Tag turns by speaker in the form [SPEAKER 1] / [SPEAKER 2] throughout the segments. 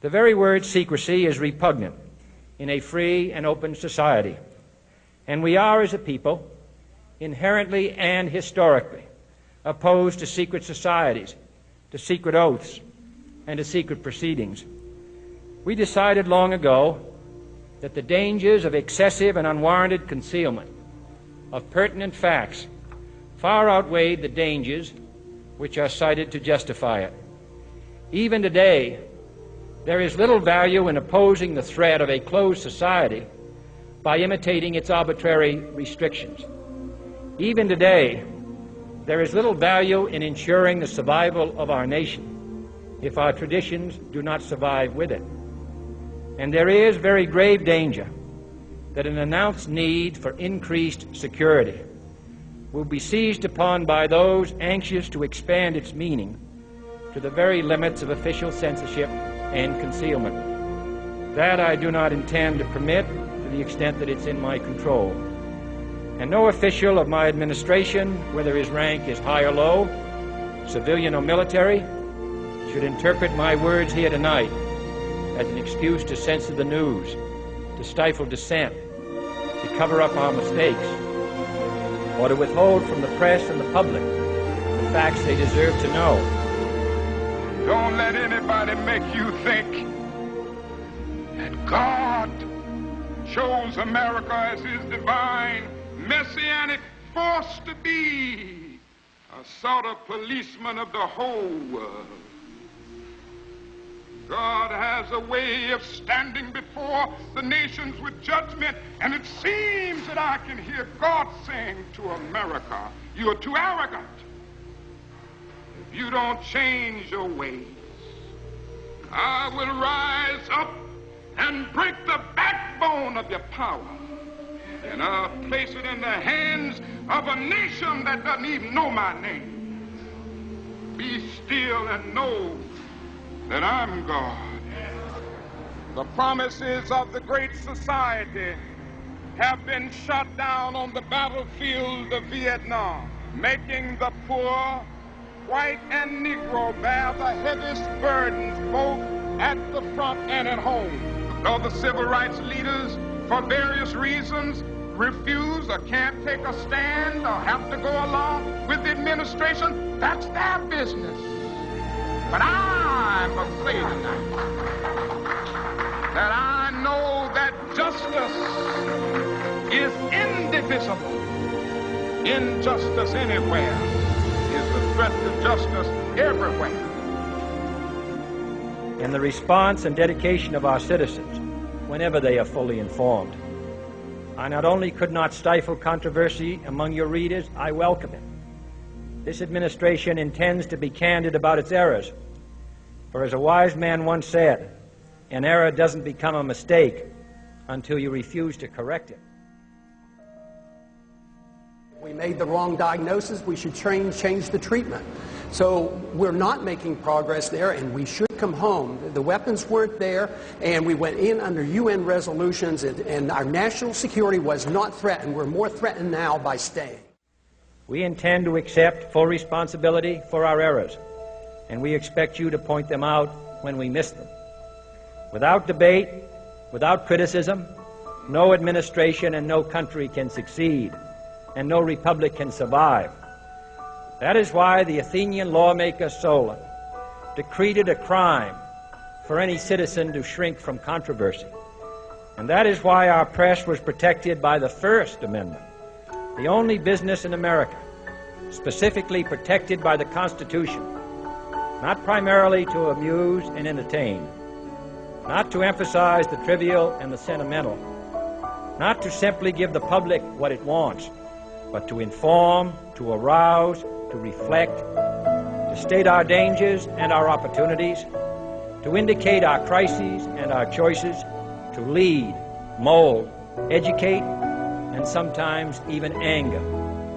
[SPEAKER 1] The very word secrecy is repugnant in a free and open society, and we are, as a people, inherently and historically opposed to secret societies, to secret oaths, and to secret proceedings. We decided long ago that the dangers of excessive and unwarranted concealment of pertinent facts far outweighed the dangers which are cited to justify it. Even today, there is little value in opposing the threat of a closed society by imitating its arbitrary restrictions. Even today, there is little value in ensuring the survival of our nation if our traditions do not survive with it. And there is very grave danger that an announced need for increased security will be seized upon by those anxious to expand its meaning to the very limits of official censorship and concealment. That I do not intend to permit to the extent that it's in my control. And no official of my administration, whether his rank is high or low, civilian or military, should interpret my words here tonight as an excuse to censor the news, to stifle dissent, to cover up our mistakes, or to withhold from the press and the public the facts they deserve to know.
[SPEAKER 2] Don't let anybody make you think that God chose America as his divine messianic force to be a sort of policeman of the whole world. God has a way of standing before the nations with judgment, and it seems that I can hear God saying to America, you are too arrogant. If you don't change your ways, I will rise up and break the backbone of your power, and I'll place it in the hands of a nation that doesn't even know my name. Be still and know that I'm God. The promises of the great society have been shot down on the battlefield of Vietnam, making the poor, white and Negro, bear the heaviest burdens both at the front and at home. Though the civil rights leaders, for various reasons, refuse or can't take a stand or have to go along with the administration, that's their business. But I'm afraid that I know that justice is indivisible. Injustice anywhere is a threat to justice everywhere.
[SPEAKER 1] And the response and dedication of our citizens, whenever they are fully informed. I not only could not stifle controversy among your readers, I welcome it. This administration intends to be candid about its errors. For as a wise man once said, an error doesn't become a mistake until you refuse to correct it.
[SPEAKER 3] We made the wrong diagnosis, we should change the treatment. So we're not making progress there, and we should come home. The weapons weren't there, and we went in under UN resolutions, and our national security was not threatened. We're more threatened now by staying.
[SPEAKER 1] We intend to accept full responsibility for our errors, and we expect you to point them out when we miss them. Without debate, without criticism, no administration and no country can succeed, and no republic can survive. That is why the Athenian lawmaker Solon decreed it a crime for any citizen to shrink from controversy. And that is why our press was protected by the First Amendment, the only business in America specifically protected by the Constitution, not primarily to amuse and entertain, not to emphasize the trivial and the sentimental, not to simply give the public what it wants, but to inform, to arouse, to reflect, to state our dangers and our opportunities, to indicate our crises and our choices, to lead, mold, educate, and sometimes even anger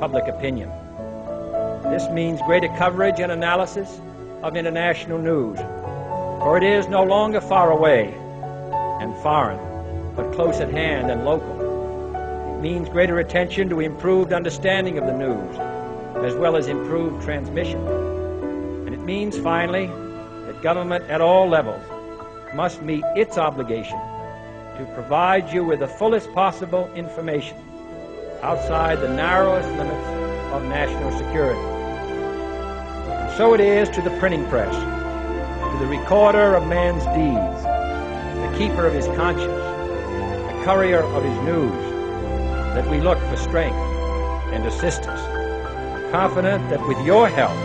[SPEAKER 1] public opinion. This means greater coverage and analysis of international news, for it is no longer far away and foreign, but close at hand and local. It means greater attention to improved understanding of the news, as well as improved transmission. And it means, finally, that government at all levels must meet its obligation to provide you with the fullest possible information outside the narrowest limits of national security. And so it is to the printing press, to the recorder of man's deeds, the keeper of his conscience, the courier of his news, that we look for strength and assistance, confident that with your help,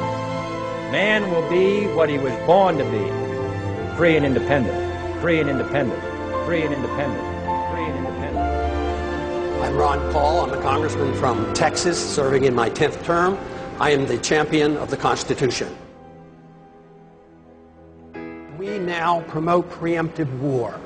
[SPEAKER 1] man will be what he was born to be, free and independent, free and independent, free and independent, free and independent.
[SPEAKER 3] I'm Ron Paul. I'm a congressman from Texas, serving in my 10th term. I am the champion of the Constitution. We now promote preemptive war.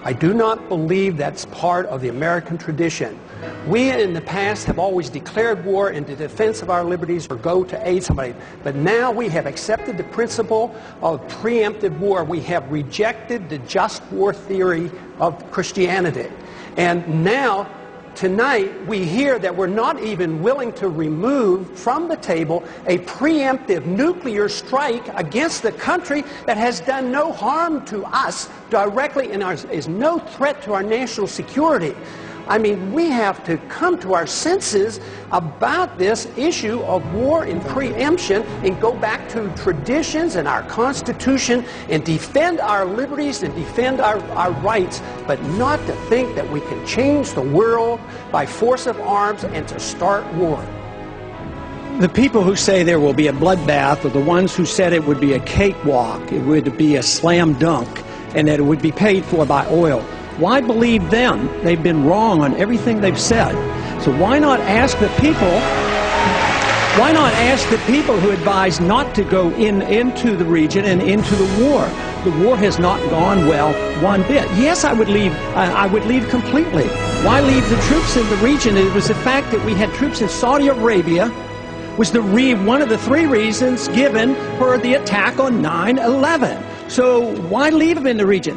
[SPEAKER 3] I do not believe that's part of the American tradition. We in the past have always declared war in the defense of our liberties or go to aid somebody. But now we have accepted the principle of preemptive war. We have rejected the just war theory of Christianity. And now, tonight, we hear that we're not even willing to remove from the table a preemptive nuclear strike against the country that has done no harm to us directly and is no threat to our national security. I mean, we have to come to our senses about this issue of war and preemption and go back to traditions and our Constitution and defend our liberties and defend our rights, but not to think that we can change the world by force of arms and to start war.
[SPEAKER 4] The people who say there will be a bloodbath are the ones who said it would be a cakewalk, it would be a slam dunk, and that it would be paid for by oil. Why believe them? They've been wrong on everything they've said. So why not ask the people? Why not ask the people who advise not to go into the region and into the war? The war has not gone well one bit. Yes, I would leave completely. Why leave the troops in the region? It was the fact that we had troops in Saudi Arabia was one of the three reasons given for the attack on 9/11. So why leave them in the region?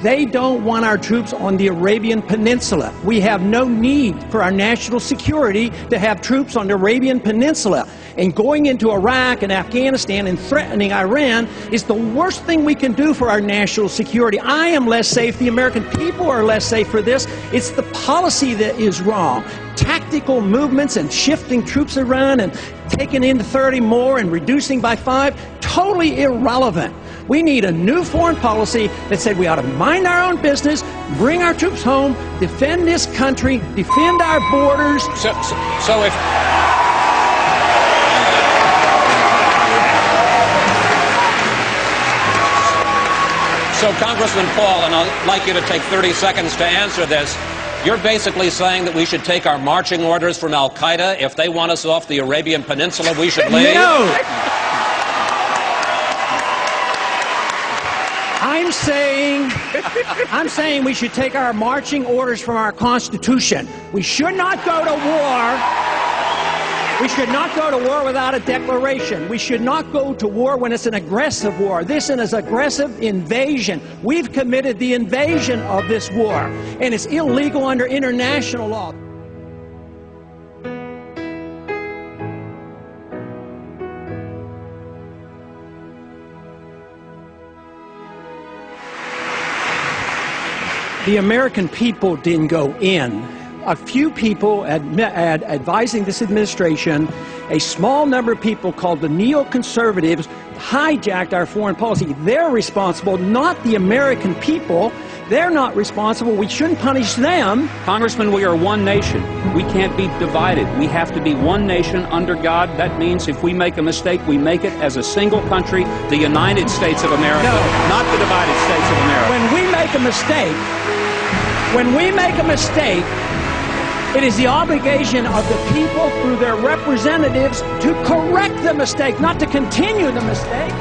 [SPEAKER 4] They don't want our troops on the Arabian Peninsula. We have no need for our national security to have troops on the Arabian Peninsula. And going into Iraq and Afghanistan and threatening Iran is the worst thing we can do for our national security. I am less safe. The American people are less safe for this. It's the policy that is wrong. Tactical movements and shifting troops around and taking in 30 more and reducing by 5, totally irrelevant. We need a new foreign policy that said we ought to mind our own business, bring our troops home, defend this country, defend our borders.
[SPEAKER 5] So Congressman Paul, and I'd like you to take 30 seconds to answer this. You're basically saying that we should take our marching orders from Al-Qaeda. If they want us off the Arabian Peninsula, we should leave?
[SPEAKER 4] No! I'm saying we should take our marching orders from our Constitution. We should not go to war. We should not go to war without a declaration. We should not go to war when it's an aggressive war. This is an aggressive invasion. We've committed the invasion of this war, and it's illegal under international law. The American people didn't go in. A few people advising this administration, a small number of people called the neoconservatives, hijacked our foreign policy. They're responsible, not the American people. They're not responsible. We shouldn't punish them.
[SPEAKER 6] Congressman, we are one nation. We can't be divided. We have to be one nation under God. That means if we make a mistake, we make it as a single country, the United States of America, not the divided States of America.
[SPEAKER 4] When we make a mistake, it is the obligation of the people through their representatives to correct the mistake, not to continue the mistake.